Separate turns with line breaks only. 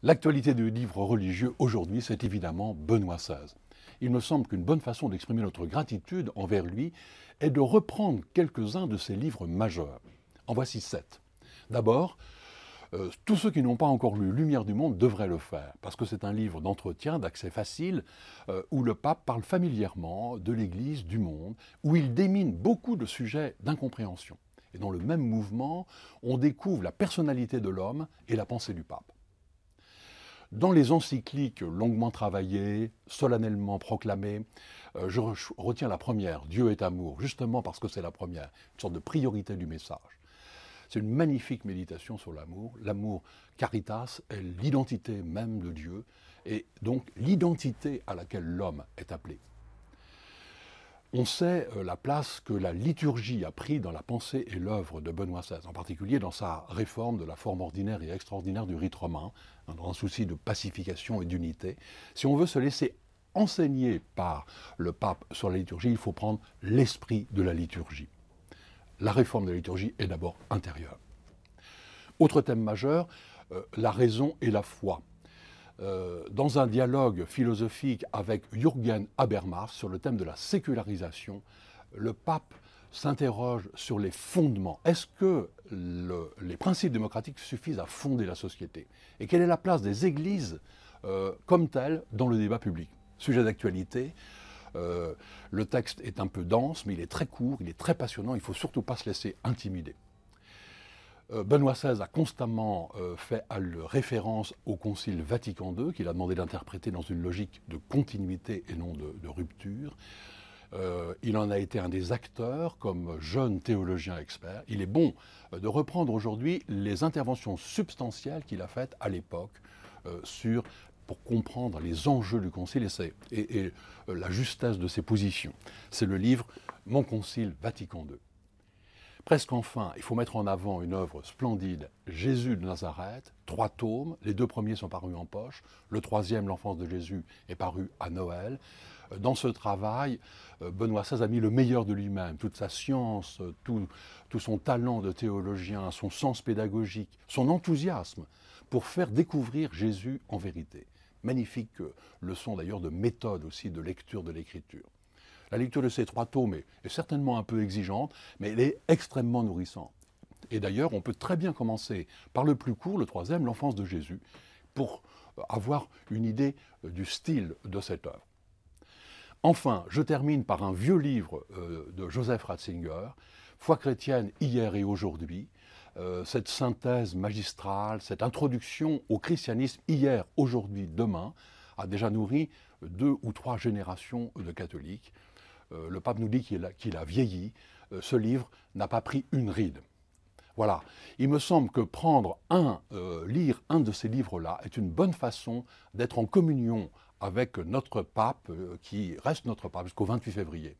L'actualité du livre religieux aujourd'hui, c'est évidemment Benoît XVI. Il me semble qu'une bonne façon d'exprimer notre gratitude envers lui est de reprendre quelques-uns de ses livres majeurs. En voici 7. D'abord, tous ceux qui n'ont pas encore lu Lumière du monde devraient le faire, parce que c'est un livre d'entretien, d'accès facile, où le pape parle familièrement de l'Église, du monde, où il démine beaucoup de sujets d'incompréhension. Et dans le même mouvement, on découvre la personnalité de l'homme et la pensée du pape. Dans les encycliques longuement travaillées, solennellement proclamées, je retiens la première, Dieu est amour, justement parce que c'est la première, une sorte de priorité du message. C'est une magnifique méditation sur l'amour. L'amour, caritas, est l'identité même de Dieu, et donc l'identité à laquelle l'homme est appelé. On sait la place que la liturgie a pris dans la pensée et l'œuvre de Benoît XVI, en particulier dans sa réforme de la forme ordinaire et extraordinaire du rite romain, dans un souci de pacification et d'unité. Si on veut se laisser enseigner par le pape sur la liturgie, il faut prendre l'esprit de la liturgie. La réforme de la liturgie est d'abord intérieure. Autre thème majeur, la raison et la foi. Dans un dialogue philosophique avec Jürgen Habermas sur le thème de la sécularisation, le pape s'interroge sur les fondements. Est-ce que les principes démocratiques suffisent à fonder la société? Et quelle est la place des églises comme telles dans le débat public? Sujet d'actualité. Le texte est un peu dense, mais il est très court, il est très passionnant, il ne faut surtout pas se laisser intimider. Benoît XVI a constamment fait référence au Concile Vatican II, qu'il a demandé d'interpréter dans une logique de continuité et non de rupture. Il en a été un des acteurs comme jeune théologien expert. Il est bon de reprendre aujourd'hui les interventions substantielles qu'il a faites à l'époque pour comprendre les enjeux du Concile et la justesse de ses positions. C'est le livre Mon Concile Vatican II. Presque enfin, il faut mettre en avant une œuvre splendide, Jésus de Nazareth, 3 tomes, les 2 premiers sont parus en poche, le 3e, l'enfance de Jésus, est paru à Noël. Dans ce travail, Benoît XVI a mis le meilleur de lui-même, toute sa science, tout son talent de théologien, son sens pédagogique, son enthousiasme pour faire découvrir Jésus en vérité. Magnifique leçon d'ailleurs de méthode aussi, de lecture de l'Écriture. La lecture de ces 3 tomes est certainement un peu exigeante, mais elle est extrêmement nourrissante. Et d'ailleurs, on peut très bien commencer par le plus court, le 3e, l'enfance de Jésus, pour avoir une idée du style de cette œuvre. Enfin, je termine par un vieux livre de Joseph Ratzinger, Foi chrétienne hier et aujourd'hui, cette synthèse magistrale, cette introduction au christianisme hier, aujourd'hui, demain, a déjà nourri 2 ou 3 générations de catholiques. Le pape nous dit qu'il a vieilli. Ce livre n'a pas pris une ride. Voilà. Il me semble que lire un de ces livres-là est une bonne façon d'être en communion avec notre pape, qui reste notre pape jusqu'au 28 février.